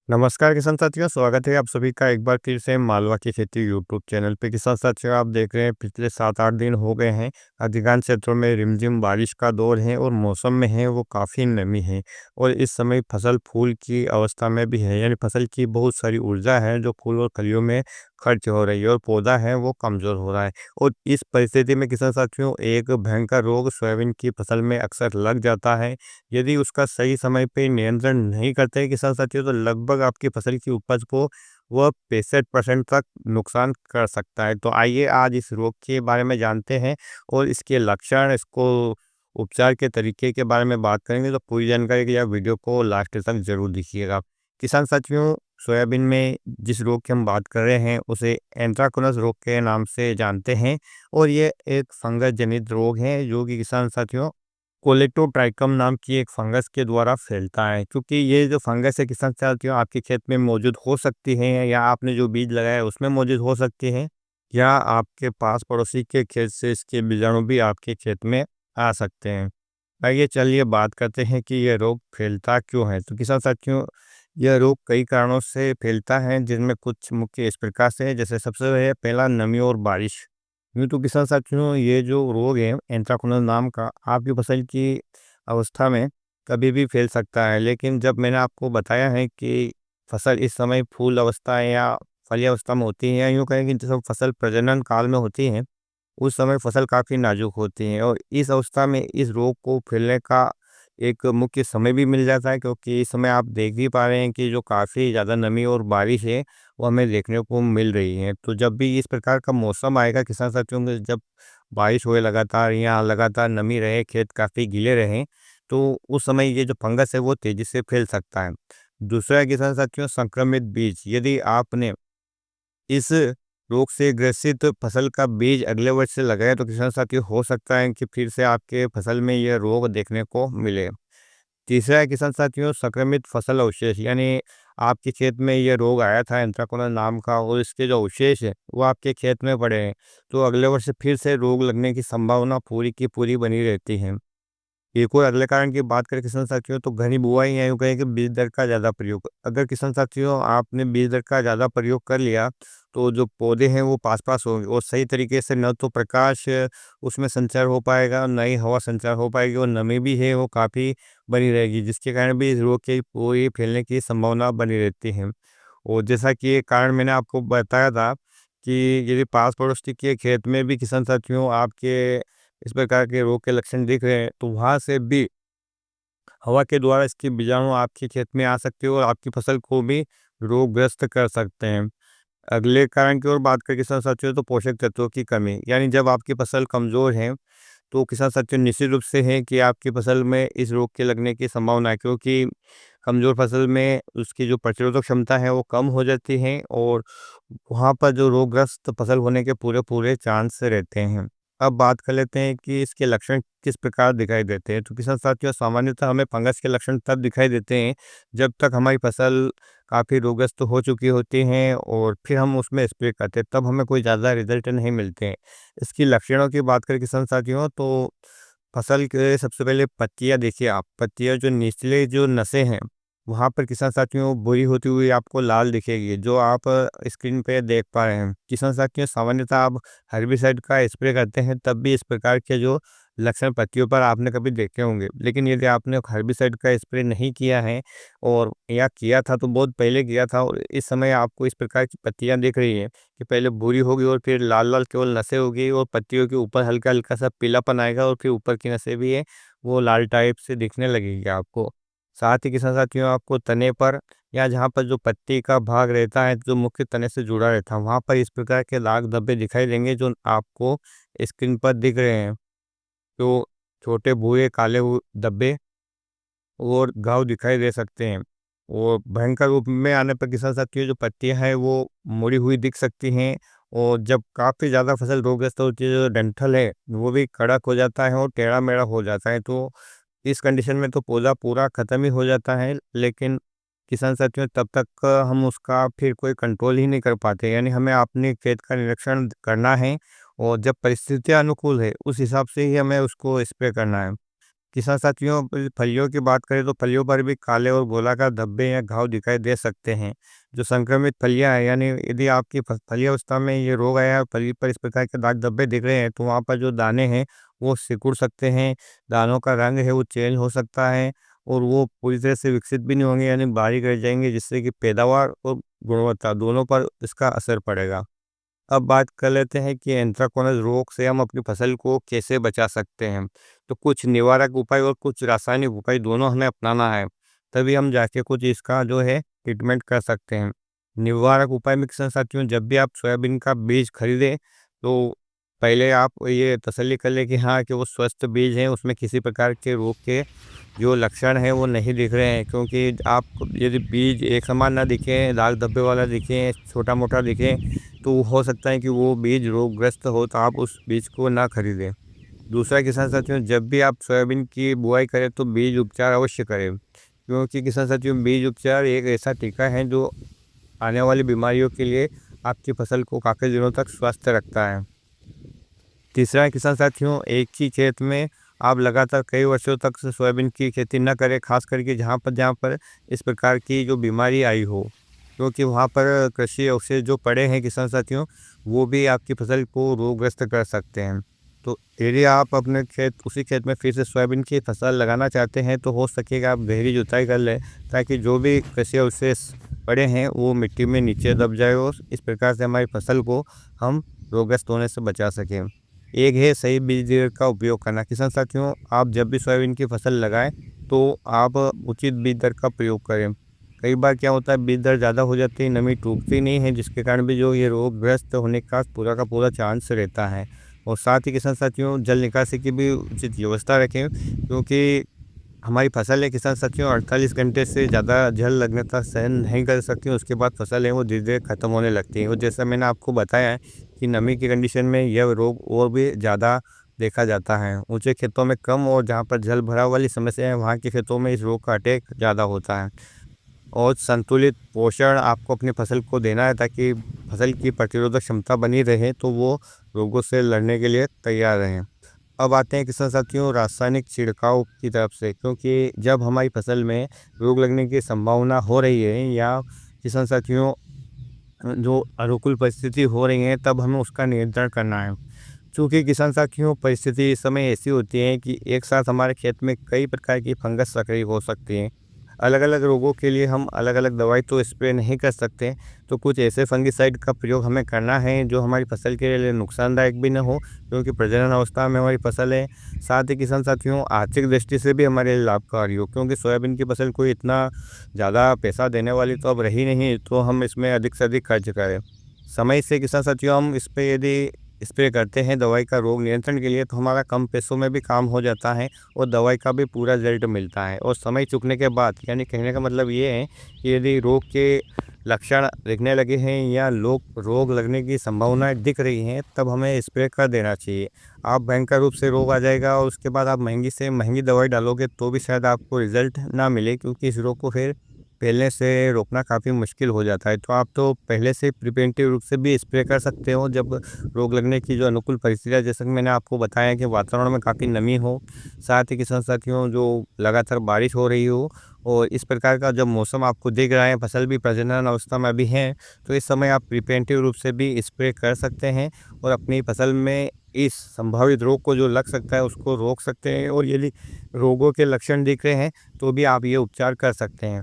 नमस्कार किसान साथियों, स्वागत है आप सभी का एक बार फिर से मालवा की खेती यूट्यूब चैनल पे। किसान साथियों, आप देख रहे हैं पिछले 7-8 दिन हो गए हैं, अधिकांश क्षेत्रों में रिमझिम बारिश का दौर है और मौसम में है वो काफ़ी नमी है। और इस समय फसल फूल की अवस्था में भी है, यानी फसल की बहुत सारी ऊर्जा है जो फूल और कलियों में खर्च हो रही है और पौधा है वो कमज़ोर हो रहा है। और इस परिस्थिति में किसान साथियों, एक भयंकर रोग सोयाबीन की फसल में अक्सर लग जाता है। यदि उसका सही समय पे नियंत्रण नहीं करते हैं किसान साथियों, तो लगभग आपकी फसल की उपज को वह 65% तक नुकसान कर सकता है। तो आइए आज इस रोग के बारे में जानते हैं और इसके लक्षण, इसको उपचार के तरीके के बारे में बात करेंगे। तो पूरी जानकारी के लिए आप वीडियो को लास्ट तक जरूर देखिएगा। किसान साथियों, सोयाबीन में जिस रोग की हम बात कर रहे हैं उसे एंथ्राक्नोज रोग के नाम से जानते हैं। और ये एक फंगस जनित रोग है जो कि किसान साथियों कोलेटोट्राइकम नाम की एक फंगस के द्वारा फैलता है। क्योंकि ये जो फंगस है किसान साथियों, आपके खेत में मौजूद हो सकती है या आपने जो बीज लगाया है उसमें मौजूद हो सकती है, या आपके पास पड़ोसी के खेत से इसके बीजाणु भी आपके खेत में आ सकते हैं। आइए चलिए बात करते हैं कि यह रोग फैलता क्यों है। तो किसान साथियों, यह रोग कई कारणों से फैलता है, जिनमें कुछ मुख्य इस प्रकार से है। जैसे सबसे है पहला, नमी और बारिश। यूँ तो किसान साथियों, ये जो रोग है एंथ्राक्नोज नाम का, आपकी फसल की अवस्था में कभी भी फैल सकता है। लेकिन जब मैंने आपको बताया है कि फसल इस समय फूल अवस्था या फली अवस्था में होती है, या यूँ कहें कि जब फसल प्रजनन काल में होती है, उस समय फसल काफ़ी नाजुक होती है। और इस अवस्था में इस रोग को फैलने का एक मुख्य समय भी मिल जाता है, क्योंकि इस समय आप देख भी पा रहे हैं कि जो काफ़ी ज़्यादा नमी और बारिश है वो हमें देखने को मिल रही है। तो जब भी इस प्रकार का मौसम आएगा किसान साथियों में, जब बारिश होए लगातार या लगातार नमी रहे, खेत काफ़ी गीले रहें, तो उस समय ये जो फंगस है वो तेज़ी से फैल सकता है। दूसरा है किसान साथियों, संक्रमित बीज। यदि आपने इस रोग से ग्रसित फसल का बीज अगले वर्ष से लगाया, तो किसान साथियों हो सकता है कि फिर से आपके फसल में यह रोग देखने को मिले। तीसरा है किसान साथियों, संक्रमित फसल अवशेष। यानी आपके खेत में ये रोग आया था एंथ्राक्नोज नाम का, और इसके जो अवशेष है वो आपके खेत में पड़े हैं, तो अगले वर्ष फिर से रोग लगने की संभावना पूरी की पूरी बनी रहती है। एक और अगले कारण की बात करें किसान साथियों, तो घनी बुआई या यूँ कहें कि बीज दर का ज़्यादा प्रयोग। अगर किसान साथियों आपने बीज दर का ज़्यादा प्रयोग कर लिया, तो जो पौधे हैं वो पास-पास होंगे और सही तरीके से न तो प्रकाश उसमें संचार हो पाएगा, न ही हवा संचार हो पाएगी, और नमी भी है वो काफ़ी बनी रहेगी, जिसके कारण भी इस रोग के पूरी फैलने की संभावना बनी रहती है। और जैसा कि ये कारण मैंने आपको बताया था कि यदि पास पड़ोसी के खेत में भी किसान साथियों आपके इस प्रकार के रोग के लक्षण दिख रहे हैं, तो वहाँ से भी हवा के द्वारा इसके बीजाणु आपके खेत में आ सकते हो और आपकी फसल को भी रोगग्रस्त कर सकते हैं। अगले कारण की ओर बात करें किसान साथियों, तो पोषक तत्वों की कमी। यानी जब आपकी फसल कमज़ोर है, तो किसान साथियों निश्चित रूप से है कि आपकी फसल में इस रोग के लगने की संभावना है, क्योंकि कमज़ोर फसल में उसकी जो प्रतिरोधक क्षमता है वो कम हो जाती है, और वहाँ पर जो रोगग्रस्त फसल होने के पूरे पूरे चांस रहते हैं। अब बात कर लेते हैं कि इसके लक्षण किस प्रकार दिखाई देते हैं। तो किसान साथियों, सामान्यतः हमें फंगस के लक्षण तब दिखाई देते हैं जब तक हमारी फसल काफ़ी रोगग्रस्त हो चुकी होती हैं और फिर हम उसमें स्प्रे करते हैं, तब हमें कोई ज़्यादा रिजल्ट नहीं मिलते हैं। इसकी लक्षणों की बात करें किसान साथियों, तो फसल के सबसे पहले पत्तियाँ देखिए आप, पत्तियाँ जो निचले जो नसें हैं, वहाँ पर किसान साथियों बुरी होती हुई आपको लाल दिखेगी, जो आप स्क्रीन पे देख पा रहे हैं। किसान साथियों, सामान्यतः आप हर्बिसाइड का स्प्रे करते हैं तब भी इस प्रकार के जो लक्षण पत्तियों पर आपने कभी देखे होंगे। लेकिन यदि आपने हर्बिसाइड का स्प्रे नहीं किया है, और या किया था तो बहुत पहले किया था, और इस समय आपको इस प्रकार की पत्तियाँ दिख रही हैं कि पहले भूरी होगी और फिर लाल-लाल केवल नसें होगी, और पत्तियों के ऊपर हल्का-हल्का सा पीलापन आएगा, और फिर ऊपर की नसें भी है वो लाल टाइप से दिखने लगेगी आपको। साथ ही किसान साथियों, आपको तने पर या जहाँ पर जो पत्ती का भाग रहता है जो मुख्य तने से जुड़ा रहता है, वहाँ पर इस प्रकार के दाग धब्बे दिखाई देंगे जो आपको स्क्रीन पर दिख रहे हैं। तो छोटे भूरे काले धब्बे और घाव दिखाई दे सकते हैं, और भयंकर रूप में आने पर किसान साथियों जो पत्तियां हैं वो मुड़ी हुई दिख सकती हैं। और जब काफ़ी ज़्यादा फसल रोगग्रस्त होती है, जो डंठल है वो भी कड़क हो जाता है और टेढ़ा मेढ़ा हो जाता है, तो इस कंडीशन में तो पौधा पूरा ख़त्म ही हो जाता है। लेकिन किसान साथियों, तब तक हम उसका फिर कोई कंट्रोल ही नहीं कर पाते, यानी हमें अपने खेत का निरीक्षण करना है, और जब परिस्थितियाँ अनुकूल है उस हिसाब से ही हमें उसको स्प्रे करना है। किसान साथियों, फलियों की बात करें तो फलियों पर भी काले और गोलाकार धब्बे या घाव दिखाई दे सकते हैं। जो संक्रमित फलियां हैं, यानी यदि आपकी फली अवस्था में ये रोग आया और फली पर इस प्रकार के दाग धब्बे दिख रहे हैं, तो वहाँ पर जो दाने हैं वो सिकुड़ सकते हैं। दानों का रंग है वो चेंज हो सकता है और वो पूरी तरह से विकसित भी नहीं होंगे, यानी बारीक रह जाएंगे, जिससे कि पैदावार और गुणवत्ता दोनों पर इसका असर पड़ेगा। अब बात कर लेते हैं कि एंथ्रेक्नोज रोग से हम अपनी फसल को कैसे बचा सकते हैं। तो कुछ निवारक उपाय और कुछ रासायनिक उपाय दोनों हमें अपनाना है, तभी हम जाके कुछ इसका जो है ट्रीटमेंट कर सकते हैं। निवारक उपाय में किसान साथियों, जब भी आप सोयाबीन का बीज खरीदें तो पहले आप ये तसल्ली कर लें कि हाँ, कि वो स्वस्थ बीज हैं, उसमें किसी प्रकार के रोग के जो लक्षण हैं वो नहीं दिख रहे हैं। क्योंकि आप यदि बीज एक समान ना दिखें, दाग धब्बे वाला दिखे, छोटा मोटा दिखे, तो हो सकता है कि वो बीज रोगग्रस्त हो, तो आप उस बीज को ना खरीदें। दूसरा किसान साथियों, जब भी आप सोयाबीन की बुआई करें तो बीज उपचार अवश्य करें, क्योंकि किसान साथियों बीज उपचार एक ऐसा टीका है जो आने वाली बीमारियों के लिए आपकी फसल को काफ़ी दिनों तक स्वस्थ रखता है। तीसरा है किसान साथियों, एक ही खेत में आप लगातार कई वर्षों तक से सोयाबीन की खेती न करें, खास करके जहाँ पर इस प्रकार की जो बीमारी आई हो, क्योंकि वहाँ पर कृषि अवशेष जो पड़े हैं किसान साथियों, वो भी आपकी फसल को रोगग्रस्त कर सकते हैं। तो यदि आप अपने उसी खेत में फिर से सोयाबीन की फसल लगाना चाहते हैं, तो हो सकेगा आप गहरी जुताई कर लें, ताकि जो भी कृषि अवशेष पड़े हैं वो मिट्टी में नीचे दब जाए और इस प्रकार से हमारी फसल को हम रोगग्रस्त होने से बचा सकें। एक है सही बीज दर का उपयोग करना। किसान साथियों, आप जब भी सोयाबीन की फसल लगाएं तो आप उचित बीज दर का प्रयोग करें। कई बार क्या होता है, बीज दर ज़्यादा हो जाती है, नमी टूटती नहीं है, जिसके कारण भी जो ये रोगग्रस्त होने का पूरा चांस रहता है। और साथ ही किसान साथियों, जल निकासी की भी उचित व्यवस्था रखें, क्योंकि हमारी फसल है किसान साथियों 48 घंटे से ज़्यादा जल लगने तक सहन नहीं कर सकती, उसके बाद फसल है वो धीरे-धीरे ख़त्म होने लगती है। और जैसा मैंने आपको बताया है कि नमी की कंडीशन में यह रोग और भी ज़्यादा देखा जाता है। ऊँचे खेतों में कम और जहाँ पर जल भराव वाली समस्या है, वहाँ के खेतों में इस रोग का अटैक ज़्यादा होता है। और संतुलित पोषण आपको अपनी फसल को देना है, ताकि फसल की प्रतिरोधक क्षमता बनी रहे, तो वो रोगों से लड़ने के लिए तैयार रहें। अब आते हैं किसान साथियों रासायनिक छिड़काव की तरफ से, क्योंकि जब हमारी फसल में रोग लगने की संभावना हो रही है या किसान साथियों जो अनुकूल परिस्थिति हो रही है, तब हमें उसका नियंत्रण करना है। चूँकि किसान साथियों परिस्थिति इस समय ऐसी होती है कि एक साथ हमारे खेत में कई प्रकार की फंगस सक्रिय हो सकती हैं। अलग-अलग रोगों के लिए हम अलग-अलग दवाई तो स्प्रे नहीं कर सकते, तो कुछ ऐसे फंगिसाइड का प्रयोग हमें करना है जो हमारी फसल के लिए नुकसानदायक भी ना हो, क्योंकि प्रजनन अवस्था में हमारी फसल है। साथ ही किसान साथियों आर्थिक दृष्टि से भी हमारे लिए लाभकारी हो, क्योंकि सोयाबीन की फसल कोई इतना ज़्यादा पैसा देने वाली तो अब रही नहीं, तो हम इसमें अधिक से अधिक खर्च करें। समय से किसान साथियों हम इस पे यदि स्प्रे करते हैं दवाई का रोग नियंत्रण के लिए, तो हमारा कम पैसों में भी काम हो जाता है और दवाई का भी पूरा रिजल्ट मिलता है। और समय चुकने के बाद, यानी कहने का मतलब ये है कि यदि रोग के लक्षण दिखने लगे हैं या रोग लगने की संभावनाएं दिख रही हैं, तब हमें स्प्रे कर देना चाहिए। आप भयंकर रूप से रोग आ जाएगा और उसके बाद आप महंगी से महंगी दवाई डालोगे तो भी शायद आपको रिजल्ट ना मिले, क्योंकि इस रोग को फिर फैलने से रोकना काफ़ी मुश्किल हो जाता है। तो आप तो पहले से प्रिवेंटिव रूप से भी स्प्रे कर सकते हो, जब रोग लगने की जो अनुकूल परिस्थितियाँ, जैसे कि मैंने आपको बताया कि वातावरण में काफ़ी नमी हो, साथ ही किसान साथियों जो लगातार बारिश हो रही हो और इस प्रकार का जब मौसम आपको दिख रहा है, फसल भी प्रजनन अवस्था में अभी है, तो इस समय आप प्रिवेंटिव रूप से भी स्प्रे कर सकते हैं और अपनी फसल में इस संभावित रोग को जो लग सकता है उसको रोक सकते हैं। और यदि रोगों के लक्षण दिख रहे हैं तो भी आप ये उपचार कर सकते हैं।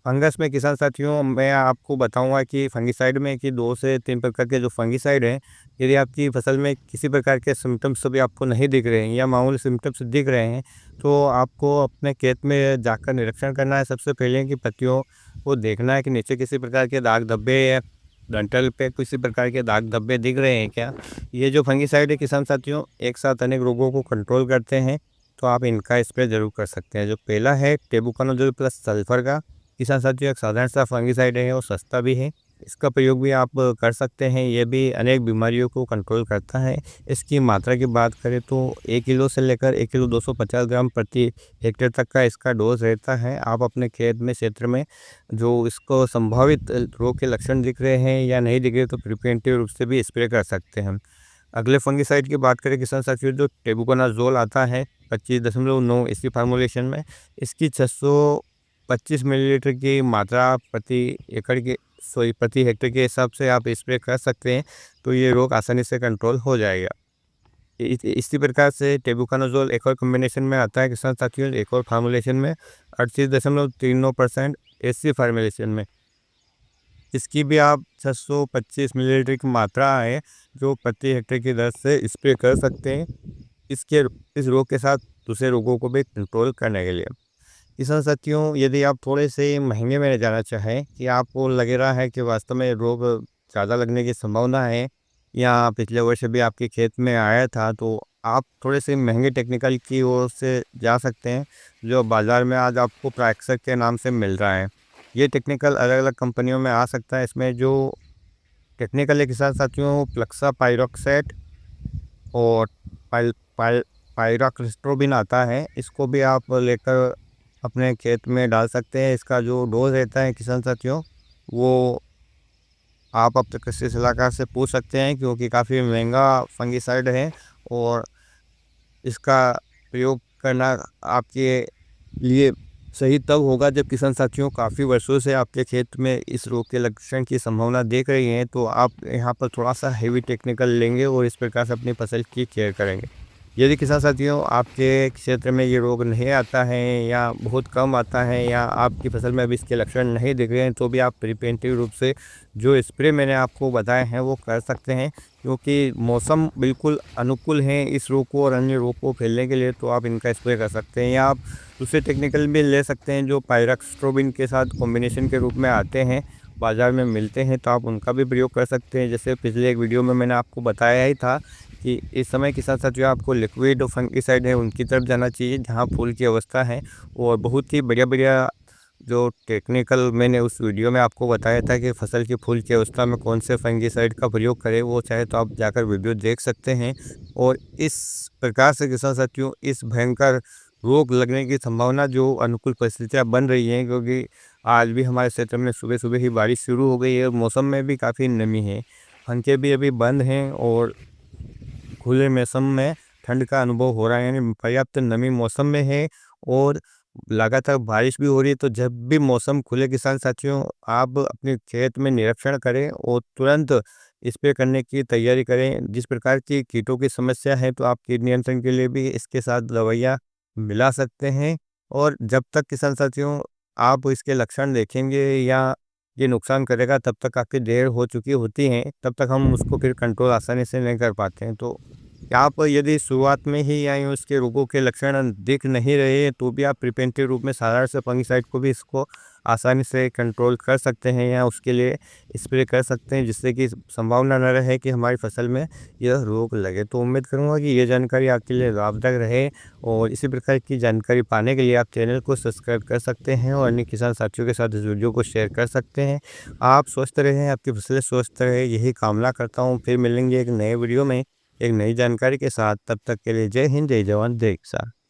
फंगस में किसान साथियों मैं आपको बताऊंगा कि फंगिसाइड में कि 2 से 3 प्रकार के जो फंगिसाइड हैं, यदि आपकी फसल में किसी प्रकार के सिम्पटम्स भी आपको नहीं दिख रहे हैं या मामूली सिम्पटम्स दिख रहे हैं, तो आपको अपने खेत में जाकर निरीक्षण करना है। सबसे पहले कि पत्तियों को देखना है कि नीचे किसी प्रकार के दाग धब्बे या डंठल पे किसी प्रकार के दाग धब्बे दिख रहे हैं क्या। ये जो फंगिसाइड है किसान साथियों एक साथ अनेक रोगों को कंट्रोल करते हैं, तो आप इनका स्प्रे ज़रूर कर सकते हैं। जो पहला है टेबुकोनाज़ोल प्लस सल्फर का, किसान साथियों एक साधारण सा फंगिसाइड है और सस्ता भी है। इसका प्रयोग भी आप कर सकते हैं, ये भी अनेक बीमारियों को कंट्रोल करता है। इसकी मात्रा की बात करें तो 1 किलो से लेकर 1 किलो 250 ग्राम प्रति हेक्टेयर तक का इसका डोज रहता है। आप अपने खेत में क्षेत्र में जो इसको संभावित रोग के लक्षण दिख रहे हैं या नहीं दिख रहे, तो प्रिवेंटिव रूप से भी स्प्रे कर सकते हैं। अगले फंगिसाइड की बात करें किसान साथियों, जो टेबुकोनाज़ोल आता है 25.9 इसी फार्मूलेशन में, इसकी 625 मिलीलीटर की मात्रा प्रति एकड़ के प्रति हेक्टेयर के हिसाब से आप स्प्रे कर सकते हैं, तो ये रोग आसानी से कंट्रोल हो जाएगा। इसी प्रकार से टेबुकोनाज़ोल एक और कॉम्बिनेशन में आता है किसान साथियों, एक और फार्मूलेशन में 38.39% एसी फार्मूलेशन में। इसकी भी आप 625 मिलीलीटर की मात्रा है जो प्रति हेक्टेयर की दर से स्प्रे कर सकते हैं, इस रोग के साथ दूसरे रोगों को भी कंट्रोल करने के लिए। किसान साथियों, यदि आप थोड़े से महंगे में जाना चाहें कि आपको लग रहा है कि वास्तव में रोग ज़्यादा लगने की संभावना है या पिछले वर्ष भी आपके खेत में आया था, तो आप थोड़े से महंगे टेक्निकल की ओर से जा सकते हैं, जो बाज़ार में आज आपको प्राइक्सर के नाम से मिल रहा है। ये टेक्निकल अलग-अलग कंपनियों में आ सकता है। इसमें जो टेक्निकल है किसान साथियों, प्लक्सा पाइरोक्सेट और पाइल पाइल पाइरोक्रिस्टोबिन आता है, इसको भी आप लेकर अपने खेत में डाल सकते हैं। इसका जो डोज़ रहता है किसान साथियों, वो आप अपने कृषि सलाहकार से पूछ सकते हैं, क्योंकि काफ़ी महंगा फंगिसाइड है और इसका प्रयोग करना आपके लिए सही तब होगा जब किसान साथियों काफ़ी वर्षों से आपके खेत में इस रोग के लक्षण की संभावना देख रही हैं, तो आप यहाँ पर थोड़ा-सा हेवी टेक्निकल लेंगे और इस प्रकार से अपनी फसल की केयर करेंगे। यदि किसान साथियों आपके क्षेत्र में ये रोग नहीं आता है या बहुत कम आता है या आपकी फसल में अभी इसके लक्षण नहीं दिख रहे हैं, तो भी आप प्रिवेंटिव रूप से जो स्प्रे मैंने आपको बताए हैं वो कर सकते हैं, क्योंकि मौसम बिल्कुल अनुकूल है इस रोग को और अन्य रोग को फैलने के लिए, तो आप इनका स्प्रे कर सकते हैं। या आप दूसरे टेक्निकल भी ले सकते हैं जो पायरक्सट्रोबिन के साथ कॉम्बिनेशन के रूप में आते हैं, बाज़ार में मिलते हैं, तो आप उनका भी प्रयोग कर सकते हैं। जैसे पिछले एक वीडियो में मैंने आपको बताया ही था कि इस समय के साथ-साथ जो आपको लिक्विड फंगिसाइड है उनकी तरफ जाना चाहिए, जहाँ फूल की अवस्था है। और बहुत ही बढ़िया-बढ़िया जो टेक्निकल मैंने उस वीडियो में आपको बताया था कि फसल की फूल की अवस्था में कौन से फंगिसाइड का प्रयोग करें, वो चाहे तो आप जाकर वीडियो देख सकते हैं। और इस प्रकार से किसान साथियों इस भयंकर रोग लगने की संभावना जो अनुकूल परिस्थितियाँ बन रही हैं, क्योंकि आज भी हमारे क्षेत्र में सुबह-सुबह ही बारिश शुरू हो गई है और मौसम में भी काफ़ी नमी है। पंखे भी अभी बंद हैं और खुले मौसम में ठंड का अनुभव हो रहा है, यानी पर्याप्त नमी मौसम में है और लगातार बारिश भी हो रही है। तो जब भी मौसम खुले किसान साथियों, आप अपने खेत में निरीक्षण करें और तुरंत स्प्रे करने की तैयारी करें। जिस प्रकार की कीटों की समस्या है, तो आप कीट नियंत्रण के लिए भी इसके साथ दवाइयाँ मिला सकते हैं। और जब तक किसान साथियों आप इसके लक्षण देखेंगे या ये नुकसान करेगा, तब तक काफ़ी देर हो चुकी होती है, तब तक हम उसको फिर कंट्रोल आसानी से नहीं कर पाते हैं। तो आप यदि शुरुआत में ही या यूँ इसके रोगों के लक्षण दिख नहीं रहे, तो भी आप प्रिवेंटिव रूप में साधारण से फंगिसाइड को भी इसको आसानी से कंट्रोल कर सकते हैं या उसके लिए स्प्रे कर सकते हैं, जिससे कि संभावना न रहे कि हमारी फसल में यह रोग लगे। तो उम्मीद करूँगा कि ये जानकारी आपके लिए लाभदायक रहे और इसी प्रकार की जानकारी पाने के लिए आप चैनल को सब्सक्राइब कर सकते हैं और अन्य किसान साथियों के साथ इस वीडियो को शेयर कर सकते हैं। आप स्वस्थ रहें, आपकी फसलें स्वस्थ रहे, यही कामना करता हूँ। फिर मिलेंगे एक नए वीडियो में एक नई जानकारी के साथ। तब तक के लिए जय हिंद, जय जवान, जय किसान।